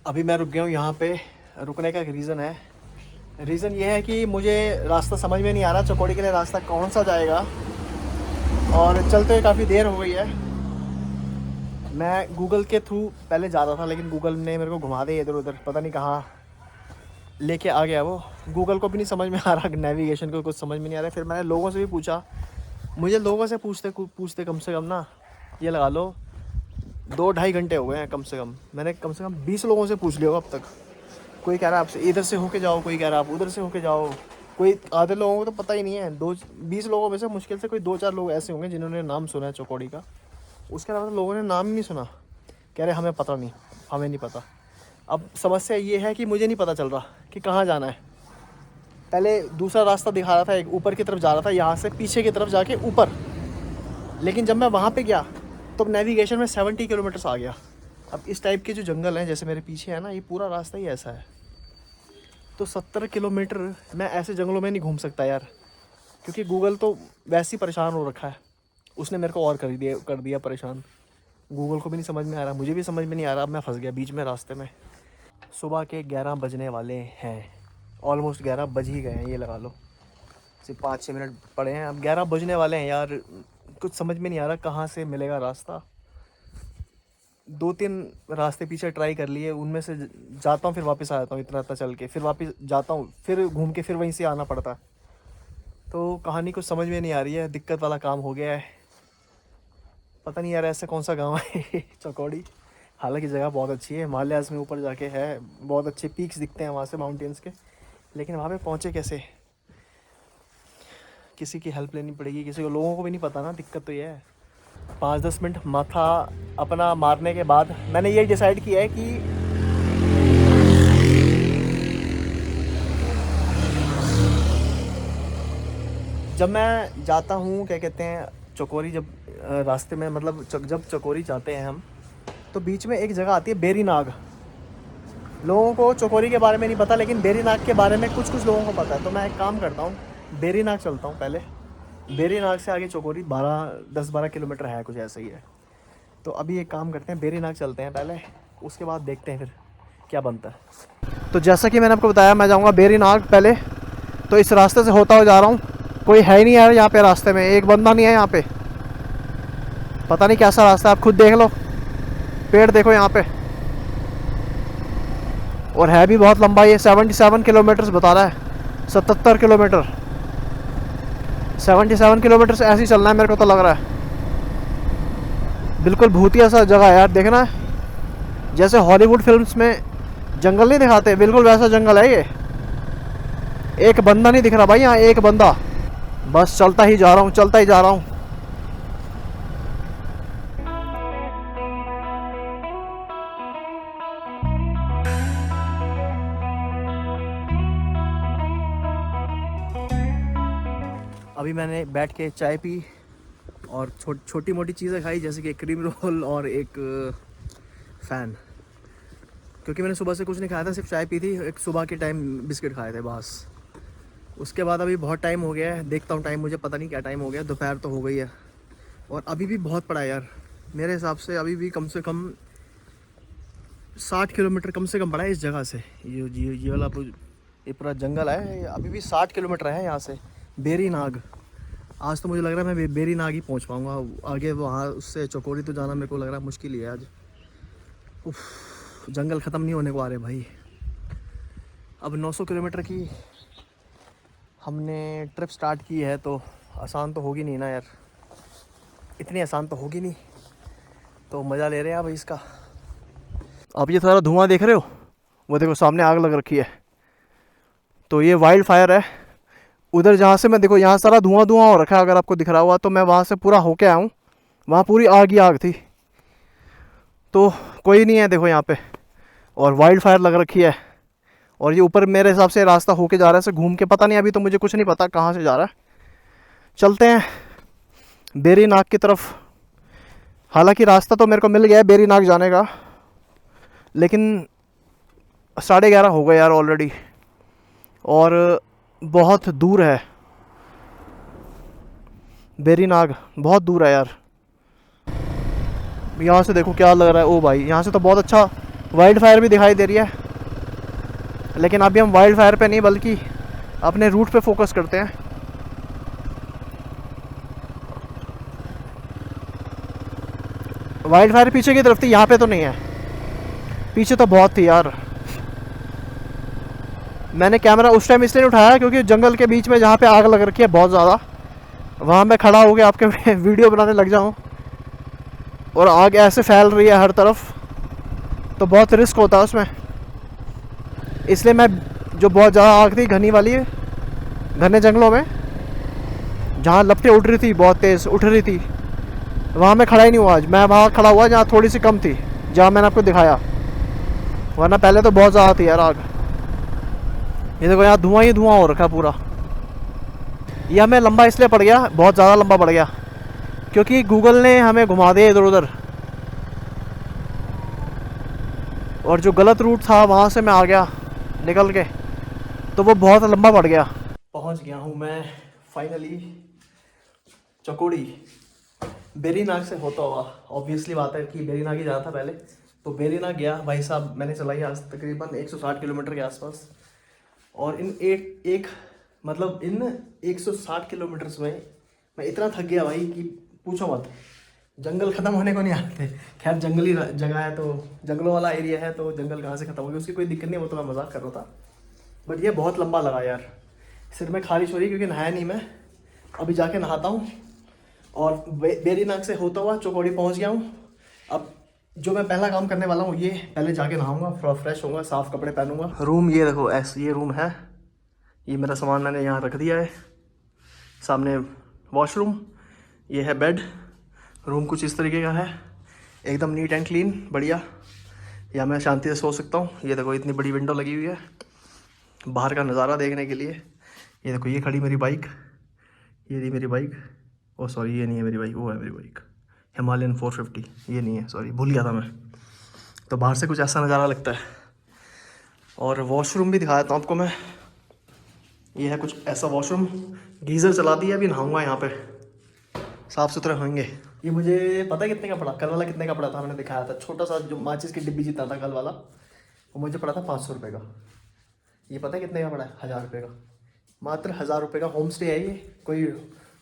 अभी मैं रुक गया हूँ यहाँ पे। रुकने का एक रीज़न ये है कि मुझे रास्ता समझ में नहीं आ रहा, चौकोड़ी के लिए रास्ता कौन सा जाएगा। और चलते हुए काफ़ी देर हो गई है। मैं गूगल के थ्रू पहले जा रहा था, लेकिन गूगल ने मेरे को घुमा दिया इधर उधर, पता नहीं कहाँ लेके आ गया वो। गूगल को भी नहीं समझ में आ रहा, नेविगेशन को कुछ समझ में नहीं आ रहा। फिर मैंने लोगों से भी पूछा। मुझे लोगों से पूछते पूछते कम से कम ना, ये लगा लो 2-2.5 घंटे हो गए हैं कम से कम। मैंने कम से कम 20 लोगों से पूछ लिया होगा अब तक। कोई कह रहा है आपसे इधर से होके जाओ, कोई कह रहा है आप उधर से होके जाओ। कोई आधे लोगों को तो पता ही नहीं है। 20 लोगों में से मुश्किल से कोई 2-4 लोग ऐसे होंगे जिन्होंने नाम सुना है चौकोड़ी का। उसके अलावा तो लोगों ने नाम ही नहीं सुना। कह रहे हमें पता नहीं, हमें नहीं पता। अब समस्या ये है कि मुझे नहीं पता चल रहा कि कहाँ जाना है। पहले दूसरा रास्ता दिखा रहा था, एक ऊपर की तरफ जा रहा था, यहाँ से पीछे की तरफ जाके ऊपर। लेकिन जब मैं वहाँ पे गया तो नेविगेशन में 70 किलोमीटर्स आ गया। अब इस टाइप के जो जंगल हैं जैसे मेरे पीछे है ना, ये पूरा रास्ता ही ऐसा है। तो 70 किलोमीटर मैं ऐसे जंगलों में नहीं घूम सकता यार, क्योंकि गूगल तो वैसे ही परेशान हो रखा है। उसने मेरे को और कर दिया परेशान। गूगल को भी नहीं समझ में आ रहा, मुझे भी समझ में नहीं आ रहा। अब मैं फंस गया बीच में रास्ते में। सुबह के 11 बजने वाले हैं, ऑलमोस्ट 11 बज ही गए हैं, ये लगा लो। सिर्फ 5-6 मिनट पड़े हैं, अब 11 बजने वाले हैं यार। कुछ समझ में नहीं आ रहा कहाँ से मिलेगा रास्ता। 2-3 रास्ते पीछे ट्राई कर लिए, उनमें से जाता हूँ फिर वापस आ जाता हूँ, इतना चल के फिर वापस जाता हूँ, फिर घूम के फिर वहीं से आना पड़ता है। तो कहानी कुछ समझ में नहीं आ रही है, दिक्कत वाला काम हो गया है। पता नहीं यार ऐसे कौन सा गांव है चौकोड़ी। हालांकि जगह बहुत अच्छी है, हिमालयाज़ में ऊपर जाके है, बहुत अच्छे पीक्स दिखते हैं वहाँ से, माउंटेन्स के। लेकिन वहाँ पे पहुँचे कैसे, किसी की हेल्प लेनी पड़ेगी, किसी को, लोगों को भी नहीं पता ना, दिक्कत तो ये है। 5-10 मिनट माथा अपना मारने के बाद मैंने ये डिसाइड किया है कि जब मैं जाता हूँ, क्या कहते हैं, चौकोरी, जब रास्ते में मतलब जब चौकोरी जाते हैं हम, तो बीच में एक जगह आती है बेरीनाग। लोगों को चौकोरी के बारे में नहीं पता, लेकिन बेरीनाग के बारे में कुछ कुछ लोगों को पता है। तो मैं एक काम करता हूँ, बेरीनाग चलता हूँ पहले। बेरीनाग से आगे चौकोरी 10-12 किलोमीटर है, कुछ ऐसा ही है। तो अभी एक काम करते हैं, बेरीनाग चलते हैं पहले, उसके बाद देखते हैं फिर क्या बनता है। तो जैसा कि मैंने आपको बताया, मैं जाऊँगा बेरीनाग पहले। तो इस रास्ते से होता हुआ जा रहा हूँ, कोई है ही नहीं यार यहाँ पे रास्ते में, एक बंदा नहीं है यहाँ पे। पता नहीं कैसा रास्ता है, आप खुद देख लो, पेड़ देखो यहाँ पे, और है भी बहुत लंबा। ये 77 किलोमीटर बता रहा है, 77 किलोमीटर, 77 किलोमीटर से ऐसे ही चलना है मेरे को तो लग रहा है। बिल्कुल भूतिया सा जगह है यार, देखना जैसे हॉलीवुड फिल्म्स में जंगल नहीं दिखाते, बिल्कुल वैसा जंगल है ये। एक बंदा नहीं दिख रहा भाई यहाँ, एक बंदा। बस चलता ही जा रहा हूँ, चलता ही जा रहा हूँ। अभी मैंने बैठ के चाय पी और छोटी मोटी चीज़ें खाई, जैसे कि क्रीम रोल और एक फ़ैन, क्योंकि मैंने सुबह से कुछ नहीं खाया था, सिर्फ चाय पी थी। एक सुबह के टाइम बिस्किट खाए थे बस। उसके बाद अभी बहुत टाइम हो गया है, देखता हूँ टाइम, मुझे पता नहीं क्या टाइम हो गया, दोपहर तो हो गई है। और अभी भी बहुत पड़ा है यार, मेरे हिसाब से अभी भी कम से कम 60 किलोमीटर कम से कम पड़ा है इस जगह से। ये वाला ये पूरा जंगल है, अभी भी 60 किलोमीटर है यहाँ से बेरीनाग। आज तो मुझे लग रहा है मैं बेरीनाग ही पहुँच पाऊँगा, आगे वहाँ उससे चौकोरी तो जाना मेरे को लग रहा है मुश्किल ही है आज। उफ, जंगल ख़त्म नहीं होने को आ रहे भाई। अब 900 किलोमीटर की हमने ट्रिप स्टार्ट की है, तो आसान तो होगी नहीं ना यार, इतनी आसान तो होगी नहीं। तो मज़ा ले रहे हैं अब इसका। अब ये सारा धुआं देख रहे हो, वो देखो सामने आग लग रखी है, तो ये वाइल्ड फायर है। उधर जहाँ से मैं, देखो यहाँ सारा धुआं धुआं हो रखा है, अगर आपको दिख रहा हुआ तो मैं वहाँ से पूरा होके आया हूँ, वहाँ पूरी आग ही आग थी। तो कोई नहीं है देखो यहाँ पे, और वाइल्ड फायर लग रखी है। और ये ऊपर मेरे हिसाब से रास्ता होके जा रहा है, ऐसे घूम के, पता नहीं, अभी तो मुझे कुछ नहीं पता कहाँ से जा रहा है। चलते हैं बेरीनाग की तरफ। हालांकि रास्ता तो मेरे को मिल गया है बेरीनाग जाने का, लेकिन 11:30 हो गए यार ऑलरेडी, और बहुत दूर है बेरीनाग, बहुत दूर है यार। यहाँ से देखो क्या लग रहा है, ओ भाई यहाँ से तो बहुत अच्छा वाइल्ड फायर भी दिखाई दे रही है, लेकिन अभी हम वाइल्ड फायर पे नहीं बल्कि अपने रूट पे फोकस करते हैं। वाइल्ड फायर पीछे की तरफ थी, यहाँ पे तो नहीं है। पीछे तो बहुत थी यार। मैंने कैमरा उस टाइम इसलिए नहीं उठाया क्योंकि जंगल के बीच में जहाँ पे आग लग रखी है बहुत ज़्यादा, वहाँ मैं खड़ा हो गया आपके वीडियो बनाने लग जाऊँ और आग ऐसे फैल रही है हर तरफ, तो बहुत रिस्क होता है उसमें। इसलिए मैं जो बहुत ज़्यादा आग थी घनी वाली, घने जंगलों में जहाँ लपटें उठ रही थी, बहुत तेज़ उठ रही थी, वहाँ मैं खड़ा ही नहीं हुआ आज। मैं वहाँ खड़ा हुआ जहाँ थोड़ी सी कम थी, जहाँ मैंने आपको दिखाया, वरना पहले तो बहुत ज़्यादा थी यार आग। ये देखो यहाँ धुआं ही धुआं हो रखा पूरा। ये हमें लंबा इसलिए पड़ गया, बहुत ज़्यादा लंबा पड़ गया, क्योंकि गूगल ने हमें घुमा दिया इधर उधर, और जो गलत रूट था वहाँ से मैं आ गया निकल के, तो वो बहुत लंबा पड़ गया। पहुँच गया हूँ मैं फाइनली चकोड़ी। बेरीनाग से होता हुआ, ऑब्वियसली बात है कि बेरीनाग ही जाना था पहले, तो बेरीनाग गया। भाई साहब मैंने चलाई आज तकरीबन 160 किलोमीटर के आसपास, और इन एक मतलब इन 160 किलोमीटर्स में मैं इतना थक गया भाई कि पूछो मत। जंगल ख़त्म होने को नहीं आते। खैर जंगली जगह है तो जंगलों वाला एरिया है, तो जंगल कहाँ से ख़त्म होगी उसकी कोई दिक्कत नहीं, वो तो मैं मजाक कर रहा था। बट ये बहुत लंबा लगा यार, सिर में खारिश हो रही क्योंकि नहाया नहीं मैं। अभी जाके नहाता हूँ और बेरीनाग से होता हुआ चौकोड़ी पहुँच गया हूँ। अब जो मैं पहला काम करने वाला हूँ, ये पहले जाके नहाऊंगा, थोड़ा फ्रेश होऊंगा, साफ़ कपड़े पहनूंगा। रूम ये देखो ऐसे, ये रूम है, ये मेरा सामान मैंने यहाँ रख दिया है। सामने वॉशरूम, ये है बेड। रूम कुछ इस तरीके का है, एकदम नीट एंड क्लीन, बढ़िया। यहाँ मैं शांति से सो सकता हूँ। ये देखो इतनी बड़ी विंडो लगी हुई है बाहर का नज़ारा देखने के लिए। ये देखो ये खड़ी मेरी बाइक, ये रही मेरी बाइक। ओ सॉरी ये नहीं है मेरी बाइक, वो है मेरी बाइक हिमालयन 450, ये नहीं है, सॉरी भूल गया था मैं। तो बाहर से कुछ ऐसा नज़ारा लगता है। और वॉशरूम भी दिखा देता हूँ आपको मैं। ये है कुछ ऐसा वॉशरूम, गीज़र चला दिया, अभी नहाऊंगा यहाँ पे, साफ़ सुथरे होंगे। ये मुझे पता है कितने का पड़ा, कल वाला कितने का पड़ा था, मैंने दिखाया था। छोटा सा जो माचिस की डिब्बी जितना था कल वाला, वो मुझे पड़ा था 500 रुपये का। ये पता है कितने का पड़ा है, 1000 रुपये का, मात्र 1000 रुपये का। होम स्टे है ये, कोई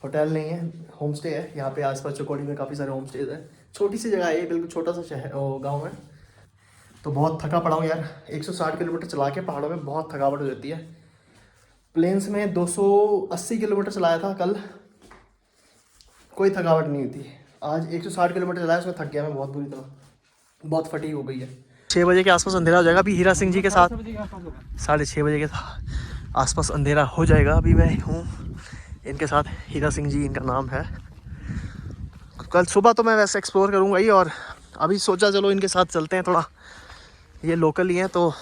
होटल नहीं है, होम स्टे है। यहाँ पे आसपास चौकोड़ी में काफ़ी सारे होम स्टेज है। छोटी सी जगह है ये, बिल्कुल छोटा सा शहर गाँव है। तो बहुत थका पड़ा हूँ यार, 160 किलोमीटर चला के पहाड़ों में बहुत थकावट हो जाती है। प्लेन्स में 280 किलोमीटर चलाया था कल, कोई थकावट नहीं हुई थी। आज 160 किलोमीटर चलाया, उसमें थक गया मैं बहुत बुरी तरह, बहुत फटीग हो गई है। 6 बजे के आसपास अंधेरा हो जाएगा अभी हीरा सिंह जी के साथ, 6:30 बजे के आसपास अंधेरा हो जाएगा। अभी मैं हूँ इनके साथ, हीरा सिंह जी इनका नाम है। कल सुबह तो मैं वैसे एक्सप्लोर करूँगा ही, और अभी सोचा चलो इनके साथ चलते हैं थोड़ा, ये लोकल ही हैं तो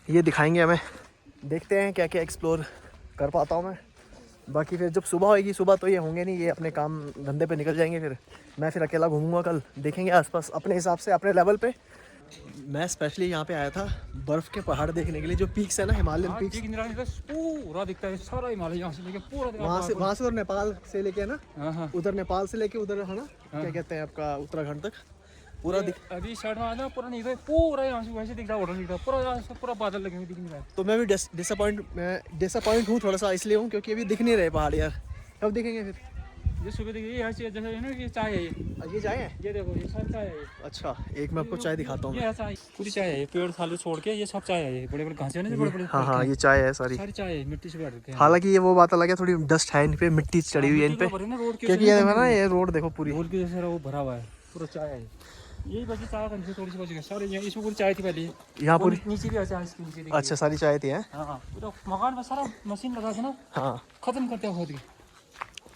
ये दिखाएंगे हमें। देखते हैं क्या क्या एक्सप्लोर कर पाता हूँ मैं। बाकी फिर जब सुबह होएगी, सुबह तो ये होंगे नहीं, ये अपने काम धंधे पे निकल जाएंगे, फिर मैं अकेला घूमूंगा। कल देखेंगे आसपास अपने हिसाब से, अपने लेवल पे। मैं स्पेशली यहाँ पे आया था बर्फ़ के पहाड़ देखने के लिए, जो पीक्स है ना, हिमालयन पीक्स पूरा दिखता है सारा हिमालय, यहाँ से लेके पूरा वहाँ से और नेपाल से लेके ना, उधर नेपाल से लेके उधर है ना, क्या कहते हैं आपका, उत्तराखंड तक पूरा अभी साइड में आना पूरा नहीं, पूरा यहाँ से वैसे दिख रहा है, होटल दिख रहा है पूरा, पूरा बादल लगे हुए दिख नहीं रहा है। तो मैं भी डिसअपॉइंट हूँ थोड़ा सा, इसलिए हूँ क्योंकि अभी दिख नहीं रहे पहाड़ यार। कब दिखेंगे फिर? ये सुबह देखिए, ये जैसे है ना, ये चाय है, ये चाय है, ये देखो ये सब चाय है ये। अच्छा एक मैं आपको चाय दिखाता हूँ। ये चाय पूरी चाय है, ये पेड़ साले छोड़ के ये सब चाय है, ये बड़े बड़े घास है ना, बड़े बड़े। हाँ ये चाय है, सारी चाय है, मिट्टी से काट देते हैं। हालांकि ये वो बात अलग है, थोड़ी डस्ट है इन पे, मिट्टी चढ़ी हुई है इन पे, क्योंकि ये देखो ना, ये रोड देखो पूरी रोड के जैसे वो भरा हुआ है, पूरा चाय है। यही बची चाय का नीचे थोड़ी सी बची है, सारे इसमें पूरी चाय थी पहले, यहाँ पूरी नीचे भी चाय इसके नीचे। अच्छा सारी चाय थी है। हाँ पूरा मकान में सारा मशीन लगा था ना, हाँ खत्म करते हैं खुद ही।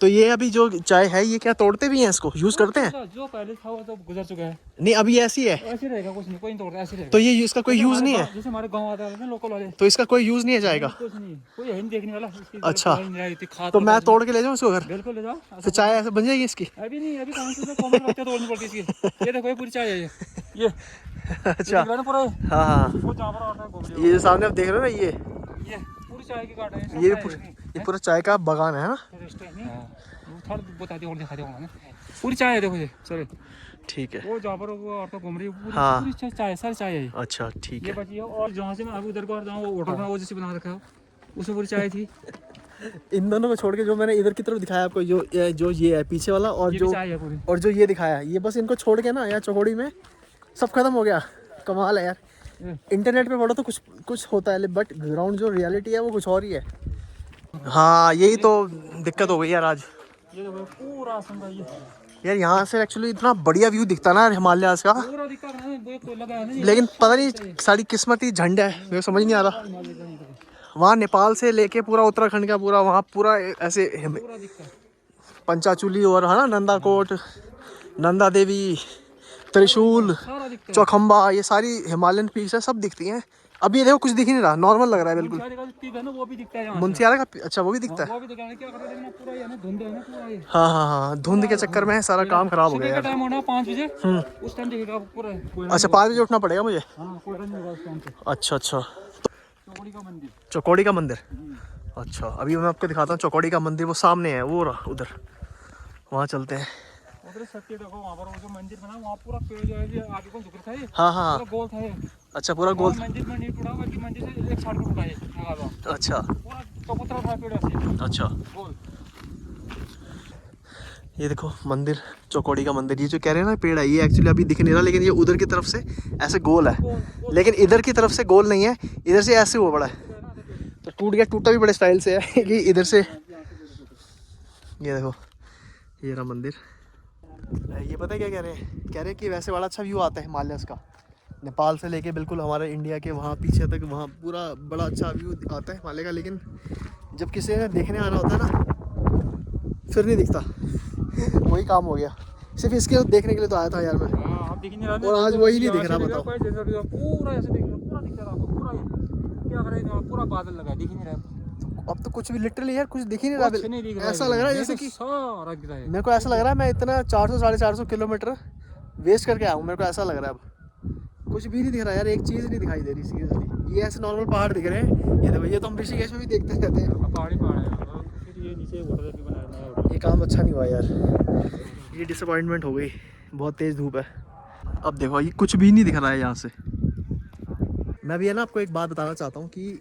तो ये अभी जो चाय है, ये क्या तोड़ते भी हैं, इसको यूज करते हैं? जो पहले था वो तो गुजर चुका है। नहीं अभी ऐसी है, ऐसे रहेगा, कुछ नहीं, कोई नहीं तोड़ता, ऐसे रहेगा। तो ये इसका कोई यूज नहीं है? जैसे हमारे गांव आता है ना लोकल वाले, तो इसका कोई यूज नहीं है जाएगा? कुछ नहीं, कोई है नहीं देखने वाला। अच्छा तो मैं तोड़ के ले जाऊँ इसको घर? बिल्कुल ले जाओ, तो चाय ऐसे बन जाएगी इसकी? अभी नहीं, अभी कौन से कॉमन रखते हैं, तोड़नी पड़ती है इसकी। ये देखो ये पूरी चाय है ये अच्छा पूरा। हाँ वो जानवर आता है, ये जो सामने आप देख रहे हो ना, ये पूरी चाय की काट है, ये पूरा चाय का बागान है ना। बता दिया और दिखा दिया पूरी चाय है, देखो ये सर, ठीक है। वो जहाँ पर वो औरतें घूम रही है पूरी हाँ। पूरी चाय सारी चाय है। अच्छा ठीक ये है। बची है। और जहाँ से मैं अभी उधर को आ रहा हूँ वो होटल में वो जैसे बना रखा है उसमें पूरी चाय थी। इन दोनों को छोड़ के जो मैंने इधर की तरफ दिखाया आपको, जो ये है पीछे वाला, और ये भी जो चाय है पूरी। और जो ये दिखाया, ये बस इनको छोड़ के ना यार चौकोड़ी में सब खत्म हो गया। कमाल है यार। इंटरनेट पे पढ़ो तो कुछ कुछ होता है, बट ग्राउंड जो रियलिटी है वो कुछ और ही है। हाँ यही तो दिक्कत हो गई यार आज। ये देखो पूरा सुंदर ये यार यहाँ से एक्चुअली इतना बढ़िया व्यू दिखता ना हिमालयास का, पूरा दिक्कत है वो कोई लगा है ना। लेकिन पता नहीं सारी किस्मत ही झंड है, मेरे को समझ नहीं आ रहा। वहाँ नेपाल से लेके पूरा उत्तराखंड का पूरा वहाँ पूरा ऐसे पूरा दिक्कत पंचाचूली और है ना, नंदाकोट, नंदा देवी, त्रिशूल, सारा दिक्कत चौखंबा, ये सारी हिमालयन पीक्स है, सब दिखती हैं। अभी ये देखो कुछ दिख ही नहीं रहा, नॉर्मल लग रहा है बिल्कुल। है ना वो भी दिखता है यहाँ से। मुंशियारा का अच्छा वो भी दिखता है। वो भी दिखता है क्या करते हैं पूरा ये ना धुंध है ना पूरा ये। हाँ हाँ हाँ, धुंध के चक्कर में सारा काम खराब हो गया सुबह का यार। टाइम होना 5 बजे उस टाइम दिखेगा पूरा कोयला। अच्छा 5 बजे उठना पड़ेगा मुझे। हाँ कोयला नहीं होगा उस टाइम पे। अच्छा अच्छा, चौकड़ी का मंदिर। चौकोड़ी का मंदिर। अच्छा अभी मैं आपको दिखाता हूँ चौकोड़ी का मंदिर, वो सामने है, वो रहा उधर, वहाँ चलते हैं। उधर सत्य देखो वहाँ पर वो जो मंदिर बना वहाँ पूरा पेड़ जो है ये आगे को झुक रखा है। हाँ हाँ पूरा गोल था ये। अच्छा पूरा गोल। मंदिर में नहीं टूटा बल्कि मंदिर से एक साइड को टूटा है लगा हुआ। अच्छा पूरा चबूतरा था पेड़ से अच्छा, गोल। ये देखो मंदिर, चौकोड़ी का मंदिर। ये जो कह रहे हैं ना पेड़ है, ये एक्चुअली अभी दिख नहीं रहा, लेकिन ये उधर की तरफ से ऐसे गोल है, लेकिन इधर की तरफ से गोल नहीं है, इधर से ऐसे हुआ बड़ा है, तो टूट गया, टूटा भी बड़े स्टाइल से है कि इधर से। ये देखो ये रहा मंदिर। ये पता है क्या कह रहे हैं? कह रहे हैं कि वैसे बड़ा अच्छा व्यू आता है हिमालयस का, नेपाल से लेके बिल्कुल हमारे इंडिया के वहाँ पीछे तक, वहाँ पूरा बड़ा अच्छा व्यू आता है हिमालय का, लेकिन जब किसी ने देखने आना होता है ना फिर नहीं दिखता। वही काम हो गया, सिर्फ इसके देखने के लिए तो आया था यार मैं, हाँ दिख नहीं रहा और आज वही नहीं दिख रहा। बताओ पूरा ऐसे दिख रहा, पूरा दिख रहा आपको पूरा ये क्या कर रहे हैं पूरा बादल लगा दिख ही नहीं रहा। अब तो कुछ भी लिटरली यार कुछ दिख ही नहीं कुछ नहीं दिख रहा। रहा ऐसा लग रहा है जैसे कि सारा गिरा है। मेरे को ऐसा लग रहा है मैं इतना 400-450 किलोमीटर वेस्ट करके आया हूँ, मेरे को ऐसा लग रहा है। अब कुछ भी नहीं दिख रहा यार, एक चीज़ नहीं दिखाई दे रही सीरियसली। ये ऐसे नॉर्मल पहाड़ दिख रहे हैं, ये देखो, ये तो हम ऋषिकेश में भी देखते रहते हैं। पहाड़ी पहाड़ है, फिर ये नीचे होटल भी बनाया है। ये काम अच्छा नहीं हुआ यार, ये डिसअपॉइंटमेंट हो गई, बहुत तेज़ धूप है। अब देखो ये कुछ भी नहीं दिख रहा है यहाँ से। मैं भी है ना आपको एक बात बताना चाहता हूँ कि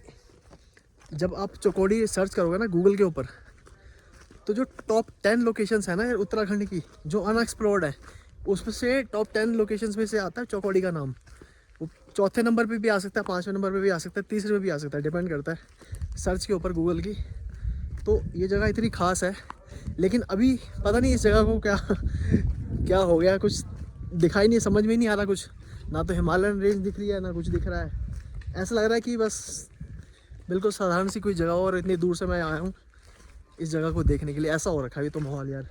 जब आप चौकोड़ी सर्च करोगे ना गूगल के ऊपर, तो जो टॉप 10 लोकेशंस है ना यार उत्तराखंड की जो अनएक्सप्लोर्ड है, उसमें से टॉप 10 लोकेशंस में से आता है चौकोड़ी का नाम। वो चौथे नंबर पे भी आ सकता है, 5वें नंबर पे भी आ सकता है, तीसरे पे भी आ सकता है, डिपेंड करता है सर्च के ऊपर गूगल की। तो ये जगह इतनी ख़ास है, लेकिन अभी पता नहीं इस जगह को क्या क्या हो गया, कुछ दिखाई नहीं, समझ में नहीं आ रहा कुछ, ना तो हिमालयन रेंज दिख रही है ना कुछ दिख रहा है। ऐसा लग रहा है कि बस बिल्कुल साधारण सी कोई जगह, और इतनी दूर से मैं आया हूँ इस जगह को देखने के लिए, ऐसा हो रखा है ये तो माहौल यार।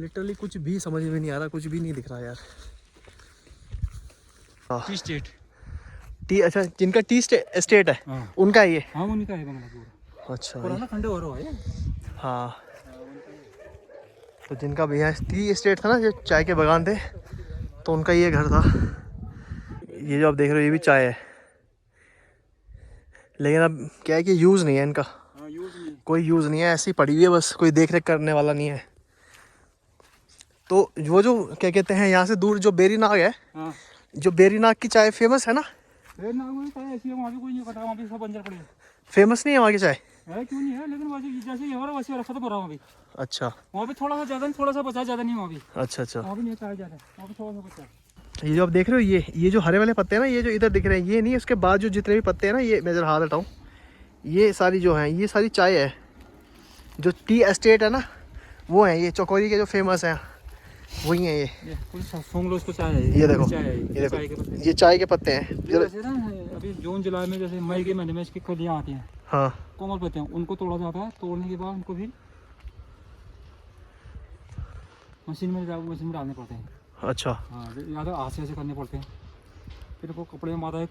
लिटरली कुछ भी समझ में नहीं आ रहा, कुछ भी नहीं दिख रहा यार। टी स्टेट टी, अच्छा जिनका टी एस्टेट है हाँ। उनका ये। हाँ उनका है बंगला पूरा। अच्छा पुराना खंडे और है। हाँ, तो जिनका भैया टी एस्टेट था ना, जो चाय के बागान थे, तो उनका ये घर था। ये जो आप देख रहे हो ये भी चाय है, लेकिन अब क्या है कि यूज़ नहीं है इनका, कोई यूज़ नहीं है, ऐसी पड़ी हुई है बस, कोई देख रेख करने वाला नहीं है। तो वो जो क्या कहते हैं यहाँ से दूर जो बेरीनाग है, हाँ। जो बेरीनाग की चाय फेमस है ना, बेरीनाग में चाय ऐसी है, वहाँ भी कोई नहीं पता, वहाँ भी सब बंजर पड़े हैं। फेमस नहीं है वहाँ की चाय है क्यों नहीं है, लेकिन वैसे जैसे ये हो रहा वैसे खत्म हो रहा है वहाँ भी। अच्छा वहाँ भी थोड़ा सा ज़्यादा नहीं, थोड़ा सा बचा, ज़्यादा नहीं वहाँ भी। अच्छा अच्छा, वहाँ भी नहीं चाय ज़्यादा, वहाँ भी थोड़ा सा बचा। ये जो आप देख रहे हो ये जो हरे वाले पत्ते हैं ना, ये जो इधर दिख रहे हैं ये नहीं, उसके बाद जो जितने भी पत्ते हैं ना, ये मैं जरा हाथ हटाऊँ, ये सारी जो हैं ये सारी चाय है। जो टी एस्टेट है ना वो है ये चौकोड़ी के जो फेमस हैं, वही है ये कुछ सूंघ लो उसको, चाय है ये देखो, चाय है, ये चाय के देखो, पत्ते। ये चाय के पत्ते हैं। जैसे ना अभी जून जुलाई में, जैसे मई के महीने में इसकी कलियाँ आती हैं, हाँ कोमल पत्ते हैं, उनको तोड़ा जाता है, तोड़ने के बाद उनको फिर मशीन में डालने पड़ते हैं। अच्छा हाँ या तो हाथ से ऐसे करने पड़ते हैं, फिर वो कपड़े में माथा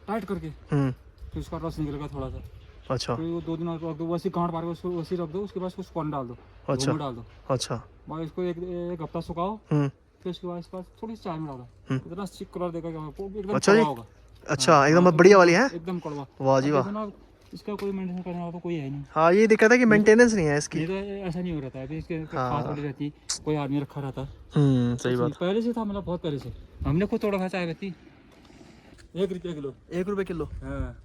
टाइट करके फिर उसका रस निकलेगा थोड़ा सा। अच्छा फिर वो 2 दिन रख दो, वैसे गांठ मार के उसको वैसे रख दो, उसके बाद उसको कौन डाल दो, अच्छा डाल दो, अच्छा बाद इसको एक हफ्ता सुखाओ, फिर उसके बाद इसके थोड़ी सी चाय में डालो, इतना चिक कलर देगा कि एकदम अच्छा जी, कड़वा होगा। अच्छा एकदम बढ़िया वाली है, एकदम कड़वा। वाह जी वाह। इसका कोई मेंटेनेंस करने वाला तो कोई है नहीं। हाँ ये दिक्कत है कि मेंटेनेंस नहीं है इसकी। ये तो ऐसा नहीं हो रहा था अभी, इसके हाँ। खास वाली रहती, कोई आदमी रखा रहता। सही कुछ बात। नहीं, पहले से था, मतलब बहुत पहले से। हमने खुद तोड़ा था चाय पत्ती, 1 रुपया किलो। 1 रुपये किलो। हाँ,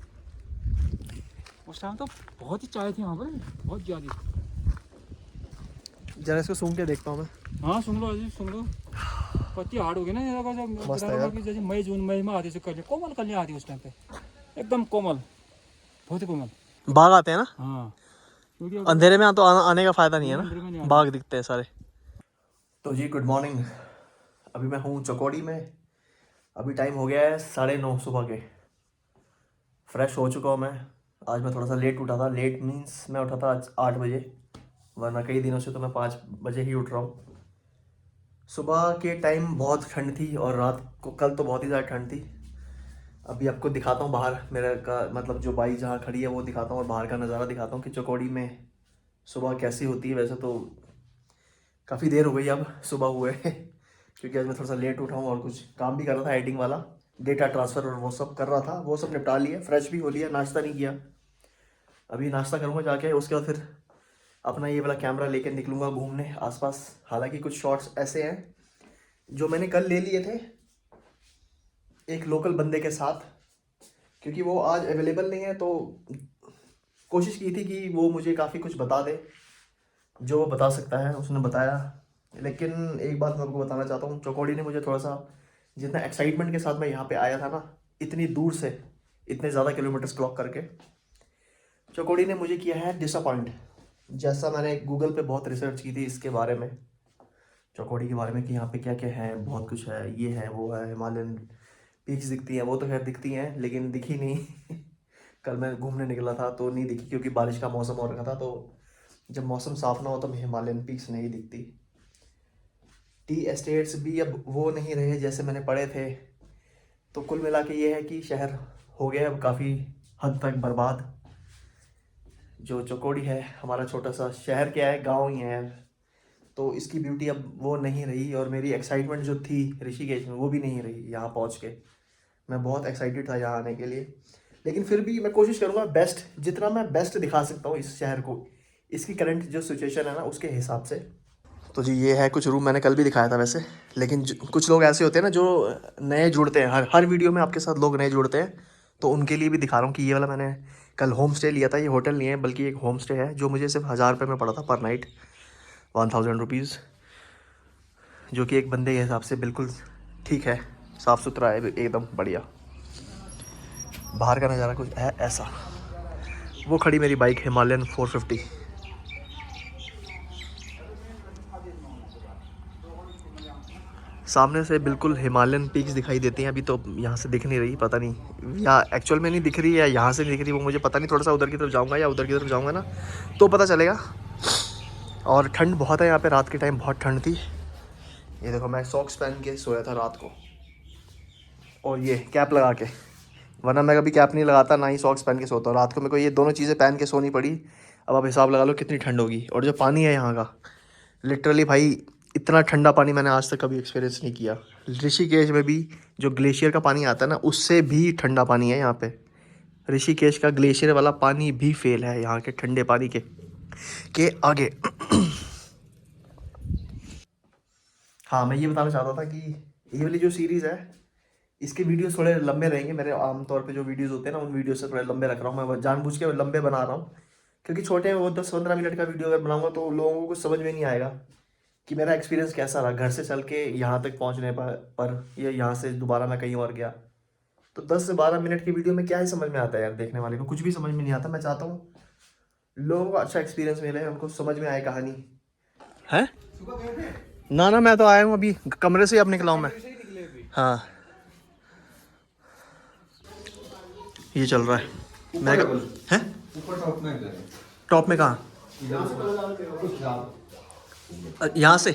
उस टाइम तो बहुत ही चाय थी वहाँ पर, बहुत ज़्यादा। जरा इसको सूंघ के देखता हूँ मैं। हाँ सुन लो अजी, सुन लो। पत्ती हार्ड हो गई ना मस्त है यार। जैसे मई जून मई में आती से कलियाँ, कोमल कलियाँ आती उस टाइम पे, एकदम कोमल, बहुत ही कोमल। बाघ आते हैं ना। हाँ, क्योंकि अंधेरे में तो आने का फायदा नहीं है अंधेरे में नहीं ना, आना। बाघ दिखते हैं सारे। तो जी गुड मॉर्निंग। अभी मैं हूँ चौकोड़ी में। अभी टाइम हो गया है 9:30 सुबह के। फ्रेश हो चुका हूँ मैं। आज मैं थोड़ा सा लेट उठा था। लेट मीन्स मैं उठा था आज 8 बजे, वरना कई दिनों से तो मैं 5 बजे ही उठ रहा हूँ। सुबह के टाइम बहुत ठंड थी और रात को कल तो बहुत ही ज़्यादा ठंड थी। अभी आपको दिखाता हूँ बाहर मेरा का मतलब जो बाइक जहाँ खड़ी है वो दिखाता हूँ और बाहर का नज़ारा दिखाता हूँ कि चौकोड़ी में सुबह कैसी होती है। वैसे तो काफ़ी देर हो गई अब सुबह हुए क्योंकि आज मैं थोड़ा सा लेट उठा हूँ और कुछ काम भी कर रहा था, एडिटिंग वाला, डेटा ट्रांसफ़र और वो सब कर रहा था। वो सब निपटा लिया, फ्रेश भी हो लिया, नाश्ता नहीं किया। अभी नाश्ता करूँगा जाके, उसके बाद फिर अपना ये वाला कैमरा लेकर निकलूँगा घूमने आसपास। हालांकि कुछ शॉट्स ऐसे हैं जो मैंने कल ले लिए थे एक लोकल बंदे के साथ, क्योंकि वो आज अवेलेबल नहीं है, तो कोशिश की थी कि वो मुझे काफ़ी कुछ बता दे जो वो बता सकता है, उसने बताया। लेकिन एक बात मैं आपको बताना चाहता हूँ, चौकोड़ी ने मुझे थोड़ा सा, जितना एक्साइटमेंट के साथ मैं यहाँ पे आया था ना, इतनी दूर से, इतने ज़्यादा किलोमीटर्स क्लॉक करके, चौकोड़ी ने मुझे किया है डिसअपॉइंट। जैसा मैंने गूगल पे बहुत रिसर्च की थी इसके बारे में, चौकोड़ी के बारे में, कि यहाँ पे क्या क्या है, बहुत कुछ है, ये है वो है, हिमालयन पीक्स दिखती हैं, वो तो खैर दिखती हैं लेकिन दिखी नहीं कल मैं घूमने निकला था तो नहीं दिखी, क्योंकि बारिश का मौसम हो रखा था। तो जब मौसम साफ ना हो तो हिमालयन पीक्स नहीं दिखती। टी एस्टेट्स भी अब वो नहीं रहे जैसे मैंने पढ़े थे। तो कुल मिला के ये है कि शहर हो गया अब काफ़ी हद तक बर्बाद। जो चौकोड़ी है हमारा छोटा सा शहर, क्या है, गांव ही है यार, तो इसकी ब्यूटी अब वो नहीं रही। और मेरी एक्साइटमेंट जो थी ऋषिकेश में वो भी नहीं रही यहाँ पहुँच के। मैं बहुत एक्साइटेड था यहाँ आने के लिए, लेकिन फिर भी मैं कोशिश करूँगा बेस्ट, जितना मैं बेस्ट दिखा सकता हूँ इस शहर को, इसकी करंट जो सिचुएशन है ना उसके हिसाब से। तो जी ये है कुछ रूम, मैंने कल भी दिखाया था वैसे, लेकिन कुछ लोग ऐसे होते हैं ना जो नए जुड़ते हैं, हर वीडियो में आपके साथ लोग नए जुड़ते हैं, तो उनके लिए भी दिखा रहा हूँ कि ये वाला मैंने कल होम स्टे लिया था। ये होटल नहीं है बल्कि एक होम स्टे है, जो मुझे सिर्फ 1000 रुपये में पड़ा था पर नाइट, 1000 रुपीज़, जो कि एक बंदे के हिसाब से बिल्कुल ठीक है, साफ़ सुथरा है एकदम बढ़िया। बाहर का नज़ारा कुछ है ऐसा। वो खड़ी मेरी बाइक हिमालयन 450। सामने से बिल्कुल हिमालयन पीक्स दिखाई देती हैं। अभी तो यहाँ से दिख नहीं रही, पता नहीं या एक्चुअल में नहीं दिख रही या यहाँ से नहीं दिख रही, वो मुझे पता नहीं। थोड़ा सा उधर की तरफ जाऊँगा या उधर की तरफ जाऊँगा ना तो पता चलेगा। और ठंड बहुत है यहाँ पे, रात के टाइम बहुत ठंड थी। ये देखो मैं सॉक्स पहन के सोया था रात को, और ये कैप लगा के, वरना मैं कभी कैप नहीं लगाता ना ही सॉक्स पहन के सोता हूँ। रात को मेरे को ये दोनों चीज़ें पहन के सोनी पड़ी। अब आप हिसाब लगा लो कितनी ठंड होगी। और जो पानी है यहाँ का, लिटरली भाई इतना ठंडा पानी मैंने आज तक कभी एक्सपीरियंस नहीं किया। ऋषिकेश में भी जो ग्लेशियर का पानी आता है ना, उससे भी ठंडा पानी है यहाँ पे। ऋषिकेश का ग्लेशियर वाला पानी भी फेल है यहाँ के ठंडे पानी के आगे। हाँ मैं ये बताना चाहता था कि ये वाली जो सीरीज़ है इसके वीडियोस थोड़े लंबे रहेंगे। मेरे आमतौर पे जो वीडियोस होते हैं ना, उन वीडियो से थोड़े लंबे रख रहा हूँ मैं, जानबूझ के लंबे बना रहा हूँ, क्योंकि छोटे वो 10-15 मिनट का वीडियो अगर बनाऊंगा तो लोगों को समझ में नहीं आएगा कि मेरा एक्सपीरियंस कैसा रहा घर से चल के यहाँ तक पहुँचने पर या यहाँ से दोबारा मैं कहीं और गया। तो 10 से 12 मिनट की वीडियो में क्या ही समझ में आता है यार, देखने वाले को कुछ भी समझ में नहीं आता। मैं चाहता हूँ लोगों को अच्छा एक्सपीरियंस मिले, उनको समझ में आए कहानी है। ना मैं तो आया हूँ अभी कमरे से, अब निकला हूँ मैं। हाँ ये चल रहा है। मैं है टॉप में कहाँ, यहाँ से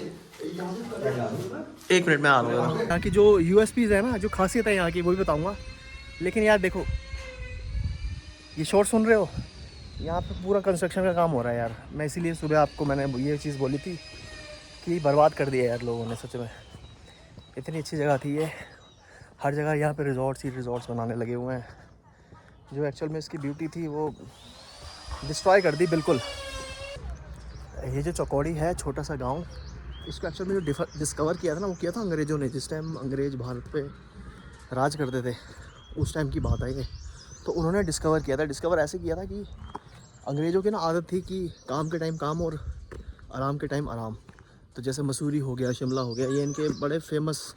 1 मिनट में आ रहा हूँ। यहाँ की जो यूएसपीज़ है ना, जो खासियत है यहाँ की, वो भी बताऊँगा। लेकिन यार देखो, ये शोर सुन रहे हो, यहाँ पे पूरा कंस्ट्रक्शन का काम हो रहा है यार। मैं इसीलिए सुबह आपको मैंने ये चीज़ बोली थी कि बर्बाद कर दिया यार लोगों ने, सच में। इतनी अच्छी जगह थी ये, हर जगह यहाँ पे रिजॉर्ट्स ही रिजॉर्ट्स बनाने लगे हुए हैं। जो एक्चुअल में इसकी ब्यूटी थी वो डिस्ट्रॉय कर दी बिल्कुल। ये जो चौकौड़ी है, छोटा सा गांव, इसको एक्चुअल में जो डिस्कवर किया था ना, वो किया था अंग्रेज़ों ने। जिस टाइम अंग्रेज़ भारत पे राज करते थे उस टाइम की बात है ये। तो उन्होंने डिस्कवर किया था। डिस्कवर ऐसे किया था कि अंग्रेज़ों की ना आदत थी कि काम के टाइम काम और आराम के टाइम आराम। तो जैसे मसूरी हो गया, शिमला हो गया, ये इनके बड़े फेमस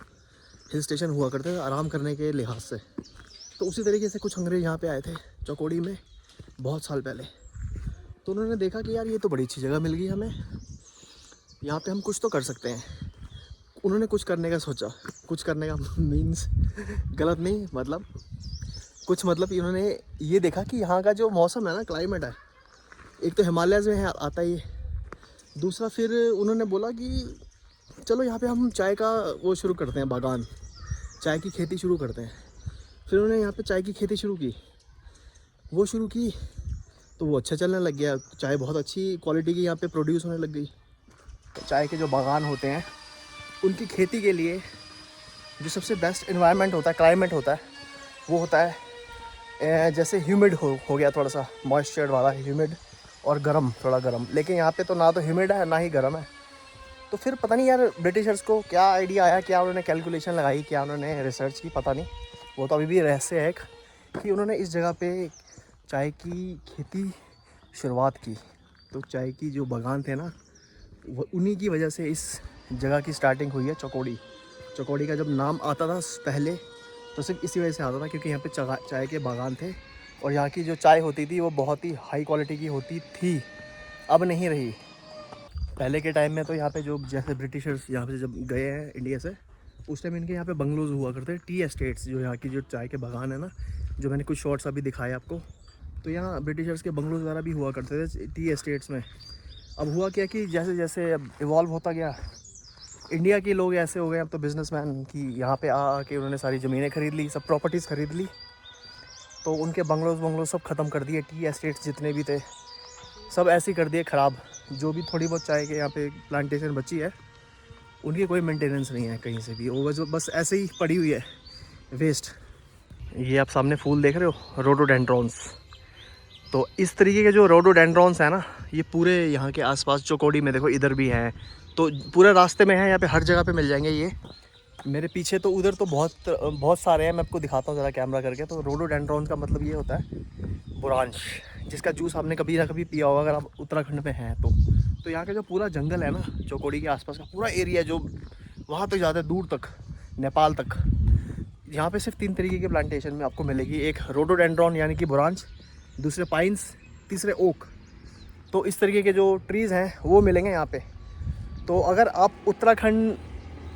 हिल स्टेशन हुआ करते थे आराम करने के लिहाज से। तो उसी तरीके से कुछ अंग्रेज़ यहाँ पे आए थे चौकौड़ी में बहुत साल पहले। तो उन्होंने देखा कि यार ये तो बड़ी अच्छी जगह मिल गई हमें, यहाँ पे हम कुछ तो कर सकते हैं। उन्होंने कुछ करने का सोचा। कुछ करने का मीन्स गलत नहीं, मतलब कुछ मतलब इन्होंने ये देखा कि यहाँ का जो मौसम है ना, क्लाइमेट है, एक तो हिमालयज़ में है आता ही, दूसरा फिर उन्होंने बोला कि चलो यहाँ पे हम चाय का वो शुरू करते हैं, बागान, चाय की खेती शुरू करते हैं। फिर उन्होंने यहाँ पे चाय की खेती शुरू की। तो वो अच्छा चलने लग गया। चाय बहुत अच्छी क्वालिटी की यहाँ पे प्रोड्यूस होने लग गई। तो चाय के जो बागान होते हैं उनकी खेती के लिए जो सबसे बेस्ट इन्वायरमेंट होता है, क्लाइमेट होता है, वो होता है जैसे ह्यूमिड हो गया, थोड़ा सा मॉइस्चर वाला ह्यूमिड, और गर्म, थोड़ा गर्म। लेकिन यहाँ पे तो ना तो ह्यूमिड है ना ही गर्म है। तो फिर पता नहीं यार ब्रिटिशर्स को क्या आइडिया आया, क्या उन्होंने कैलकुलेशन लगाई, क्या उन्होंने रिसर्च की, पता नहीं। वो तो अभी भी रहस्य है कि उन्होंने इस जगह पे चाय की खेती शुरुआत की। तो चाय की जो बागान थे ना, वो उन्हीं की वजह से इस जगह की स्टार्टिंग हुई है चौकौड़ी। चौकौड़ी का जब नाम आता था पहले तो सिर्फ इसी वजह से आता था क्योंकि यहाँ पे चाय के बागान थे, और यहाँ की जो चाय होती थी वो बहुत ही हाई क्वालिटी की होती थी। अब नहीं रही। पहले के टाइम में तो यहाँ पे जो जैसे ब्रिटिशर्स यहाँ पे जब गए हैं इंडिया से, उस टाइम इनके यहाँ पे बंगलोज हुआ करते, टी एस्टेट्स, जो यहाँ की जो चाय के बागान है ना, जो मैंने कुछ शॉर्ट्स अभी दिखाए आपको। तो यहाँ ब्रिटिशर्स के बंगलोज वगैरह भी हुआ करते थे टी एस्टेट्स में। अब हुआ क्या कि जैसे जैसे अब इवॉल्व होता गया, इंडिया के लोग ऐसे हो गए अब तो बिजनेसमैन कि यहाँ पे आके उन्होंने सारी ज़मीनें खरीद ली, सब प्रॉपर्टीज़ खरीद ली। तो उनके बंगलोज सब ख़त्म कर दिए। टी एस्टेट्स जितने भी थे सब ऐसे ही कर दिए ख़राब। जो भी थोड़ी बहुत चाय के यहाँ पे प्लांटेशन बची है, उनकी कोई मेंटेनेंस नहीं है कहीं से भी, वो बस ऐसे ही पड़ी हुई है, वेस्ट। ये आप सामने फूल देख रहे हो, रोडोडेंड्रॉन्स। तो इस तरीके के जो रोडोडेंड्रॉन्स हैं ना, ये पूरे यहाँ के आसपास चौकौड़ी में देखो, इधर भी हैं, तो पूरे रास्ते में है, यहाँ पे हर जगह पे मिल जाएंगे। ये मेरे पीछे तो उधर तो बहुत सारे हैं, मैं आपको दिखाता हूँ ज़रा कैमरा करके। तो रोडोडेंड्रॉन्स का मतलब ये होता है बुरांश, जिसका जूस आपने कभी ना कभी पिया होगा अगर आप उत्तराखंड में हैं तो यहाँ का जो पूरा जंगल है ना, चौकौड़ी के आसपास का पूरा एरिया, जो वहाँ तक जाता है दूर तक, नेपाल तक, यहाँ पे सिर्फ 3 तरीके के प्लांटेशन में आपको मिलेगी। एक रोडोडेंड्रॉन यानी कि बुरांश, दूसरे पाइन्स, तीसरे ओक। तो इस तरीके के जो ट्रीज़ हैं वो मिलेंगे यहाँ पे। तो अगर आप उत्तराखंड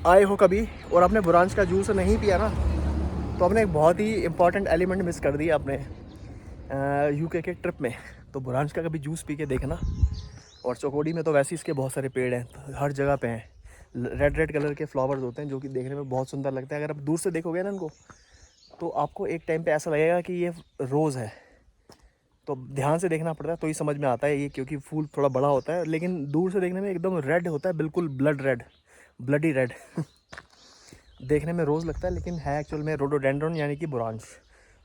आए हो कभी और आपने बुरांश का जूस नहीं पिया ना, तो आपने एक बहुत ही इंपॉर्टेंट एलिमेंट मिस कर दिया अपने यूके के ट्रिप में। तो बुरांश का कभी जूस पी के देखना। और चौकौड़ी में तो वैसे ही इसके बहुत सारे पेड़ हैं, हर जगह पे हैं। रेड कलर के फ्लावर्स होते हैं जो कि देखने में बहुत सुंदर लगते हैं। अगर आप दूर से देखोगे ना इनको, तो आपको एक टाइम पे ऐसा लगेगा कि ये रोज़ है। तो ध्यान से देखना पड़ता है तो ही समझ में आता है ये, क्योंकि फूल थोड़ा बड़ा होता है, लेकिन दूर से देखने में एकदम रेड होता है, बिल्कुल ब्लडी रेड देखने में रोज़ लगता है, लेकिन है एक्चुअल में रोडोडेंड्रॉन यानी कि बुरांश।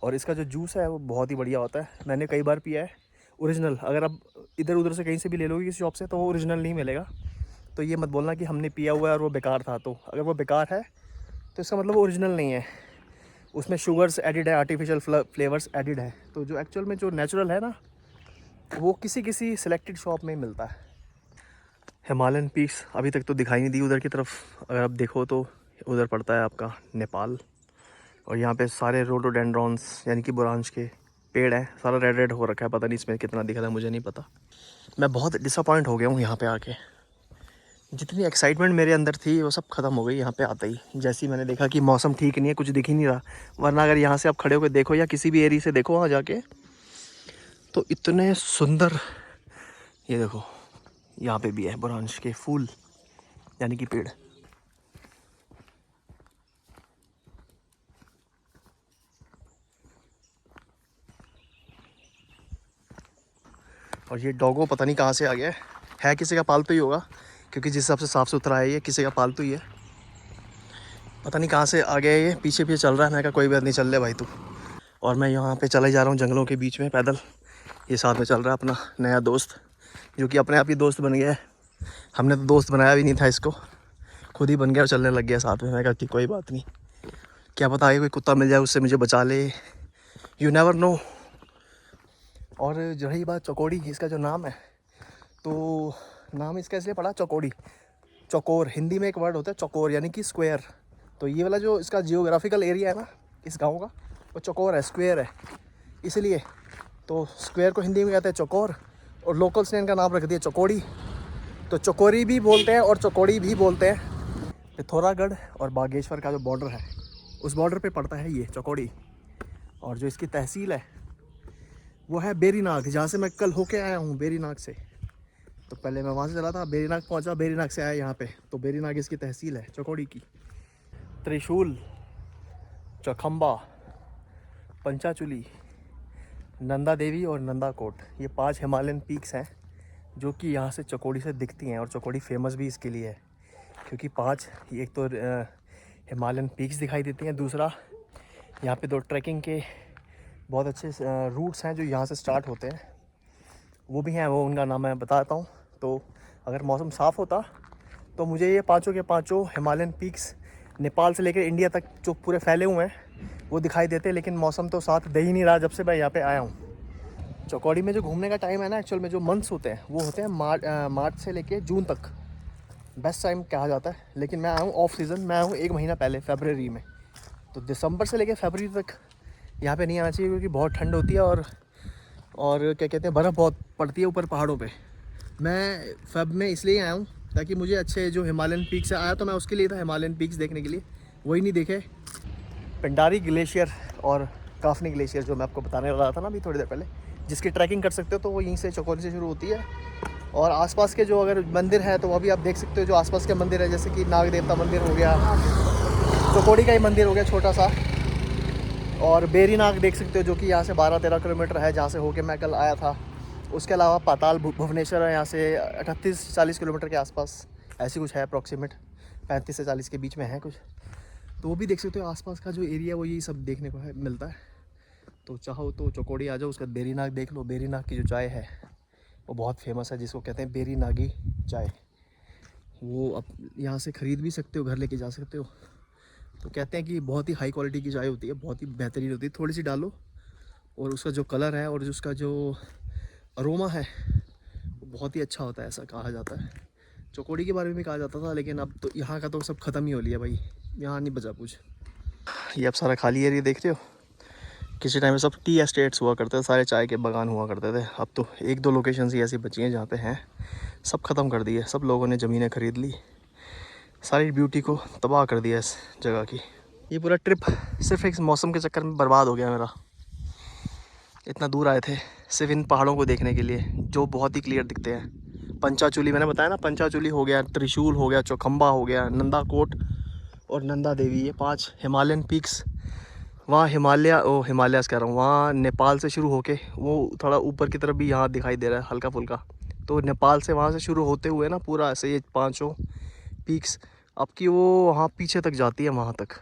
और इसका जो जूस है वो बहुत ही बढ़िया होता है, मैंने कई बार पिया है। ओरिजिनल, अगर आप इधर उधर से कहीं से भी ले लोगे किसी शॉप से, तो वो ओरिजिनल नहीं मिलेगा। तो ये मत बोलना कि हमने पिया हुआ है और वो बेकार था। तो अगर वो बेकार है तो इसका मतलब वो ओरिजिनल नहीं है, उसमें शुगर्स एडिड है, आर्टिफिशियल फ्लेवर्स एडिड है। तो जो एक्चुअल में जो नेचुरल है ना, वो किसी सिलेक्टेड शॉप में ही मिलता है। हिमालयन पीक्स अभी तक तो दिखाई नहीं दी उधर की तरफ। अगर आप देखो तो उधर पड़ता है आपका नेपाल, और यहाँ पे सारे रोडोडेंड्रॉन्स यानी कि बुरांश के पेड़ हैं। सारा रेड हो रखा है, पता नहीं इसमें कितना दिखा था, मुझे नहीं पता। मैं बहुत डिसअपॉइंट हो गया हूँ यहाँ पे आके। जितनी एक्साइटमेंट मेरे अंदर थी वो सब ख़त्म हो गई यहाँ पे आते ही। जैसे ही मैंने देखा कि मौसम ठीक नहीं है, कुछ दिख ही नहीं रहा, वरना अगर यहाँ से आप खड़े होकर देखो या किसी भी एरिया से देखो वहाँ जाके, तो इतने सुंदर, ये देखो यहाँ पे भी है बुरांश के फूल यानी कि पेड़। और ये डॉगो पता नहीं कहाँ से आ गया है किसी का पालतू ही होगा, क्योंकि जिस हिसाब से साफ़ सुथरा है ये किसी का पालतू ही है। पता नहीं कहाँ से आ गया ये, पीछे चल रहा है। मैं कहा कोई बात नहीं, चल ले भाई तू। और मैं यहाँ पे चले जा रहा हूँ जंगलों के बीच में पैदल। ये साथ में चल रहा है अपना नया दोस्त, जो कि अपने आप ही दोस्त बन गया है। हमने तो दोस्त बनाया भी नहीं था इसको, खुद ही बन गया और चलने लग गया साथ में। मैं कहा कि कोई बात नहीं, क्या पता आगे कोई कुत्ता मिल जाए उससे मुझे बचा ले, यू नेवर नो। और रही बात चौकोड़ी, इसका जो नाम है, तो नाम इसका इसलिए पड़ा चौकोड़ी, चौकोर। हिंदी में एक वर्ड होता है चौकोर, यानी कि स्क्वायर। तो ये वाला जो इसका जियोग्राफिकल एरिया है ना इस गांव का, वो चौकोर है, स्क्वायर है, इसलिए। तो स्क्वायर को हिंदी में कहते हैं चौकोर, और लोकल्स ने इनका नाम रख दिया चौकोड़ी। तो चौकोरी भी बोलते हैं और चौकोड़ी भी बोलते हैं। पिथौरागढ़ और बागेश्वर का जो बॉर्डर है, उस बॉर्डर पे पड़ता है ये चौकोड़ी। और जो इसकी तहसील है वो है बेरीनाग, जहाँ से मैं कल होके आया हूँ, बेरीनाग से। तो पहले मैं वहाँ से चला था, बेरीनाग पहुँचा, बेरीनाग से आया यहाँ पे। तो बेरीनाग इसकी तहसील है चौकोड़ी की। त्रिशूल, चौखंबा, पंचाचूली, नंदा देवी और नंदा कोट, ये 5 हिमालयन पीक्स हैं जो कि यहाँ से चौकोड़ी से दिखती हैं। और चौकोड़ी फेमस भी इसके लिए है क्योंकि 5, एक तो हिमालयन पीक्स दिखाई देती हैं, दूसरा यहाँ पे 2 ट्रैकिंग के बहुत अच्छे रूट्स हैं जो यहाँ से स्टार्ट होते हैं, वो भी हैं। वो उनका नाम मैं बताता हूँ। तो अगर मौसम साफ़ होता तो मुझे ये 5 के 5 हिमालयन पीक्स नेपाल से लेकर इंडिया तक जो पूरे फैले हुए हैं वो दिखाई देते, लेकिन मौसम तो साथ दे ही नहीं रहा जब से मैं यहाँ पे आया हूँ। चौकोड़ी में जो घूमने का टाइम है ना, एक्चुअल में जो मंथ्स होते हैं वो होते हैं मार्च से लेके जून तक, बेस्ट टाइम कहा जाता है। लेकिन मैं आया हूँ ऑफ सीज़न, मैं आया हूँ 1 महीना पहले, फरवरी में। तो दिसंबर से लेके फरवरी तक यहाँ पे नहीं आना चाहिए क्योंकि बहुत ठंड होती है और क्या कहते हैं, बर्फ़ बहुत पड़ती है ऊपर पहाड़ों पे। मैं फेब में इसलिए आया हूँ ताकि मुझे अच्छे जो हिमालयन पीक्स से आया, तो मैं उसके लिए था, हिमालयन पीक्स देखने के लिए, वही नहीं देखे। पिंडारी ग्लेशियर और काफनी ग्लेशियर जो मैं आपको बताने वाला था ना अभी थोड़ी देर पहले, जिसकी ट्रैकिंग कर सकते हो, तो वो यहीं से चौकोड़ी से शुरू होती है। और आसपास के जो अगर मंदिर है तो वह भी आप देख सकते हो, जो आसपास के मंदिर है, जैसे कि नाग देवता मंदिर हो गया, चौकोड़ी का ही मंदिर हो गया छोटा सा, और बेरीनाग देख सकते हो जो कि यहाँ से 12-13 किलोमीटर है जहाँ से होके मैं कल आया था। उसके अलावा पाताल भुवनेश्वर है यहाँ से 38-40 किलोमीटर के आसपास, ऐसी कुछ है अप्रॉक्सीमेट, 35 से 40 के बीच में है कुछ। तो वो भी देख सकते हो। आसपास का जो एरिया वो यही सब देखने को है मिलता है। तो चाहो तो चौकोड़ी आ जाओ, उसका बेरीनाग देख लो। बेरीनाग की जो चाय है वो बहुत फेमस है, जिसको कहते हैं बेरीनागी चाय। वो आप यहाँ से ख़रीद भी सकते हो, घर लेके जा सकते हो। तो कहते हैं कि बहुत ही हाई क्वालिटी की चाय होती है, बहुत ही बेहतरीन होती है। थोड़ी सी डालो और उसका जो कलर है और उसका जो अरोमा है वो बहुत ही अच्छा होता है, ऐसा कहा जाता है। चौकोड़ी के बारे में भी कहा जाता था, लेकिन अब तो यहाँ का तो सब ख़त्म ही हो लिया भाई, यहाँ नहीं बचा कुछ। ये अब सारा खाली एरिया देख रहे हो। किसी टाइम में सब टी एस्टेट्स हुआ करते थे, सारे चाय के बागान हुआ करते थे। अब तो 1-2 लोकेशंस ही ऐसी बची हैं जहाँ पे हैं, सब ख़त्म कर दिए। सब लोगों ने ज़मीनें ख़रीद ली, सारी ब्यूटी को तबाह कर दिया इस जगह की। ये पूरा ट्रिप सिर्फ एक मौसम के चक्कर में बर्बाद हो गया मेरा। इतना दूर आए थे सिर्फ इन पहाड़ों को देखने के लिए जो बहुत ही क्लियर दिखते हैं। पंचाचूली मैंने बताया ना, पंचाचूली हो गया, त्रिशूल हो गया, चौखंबा हो गया, नंदा कोट और नंदा देवी, ये 5 हिमालयन पीक्स। वहाँ हिमालयास कह रहा हूँ, वहाँ नेपाल से शुरू होके वो थोड़ा ऊपर की तरफ भी यहाँ दिखाई दे रहा है हल्का फुल्का। तो नेपाल से वहाँ से शुरू होते हुए ना पूरा ऐसे ये 5 पीक्स अब की वो वहाँ पीछे तक जाती है, वहाँ तक।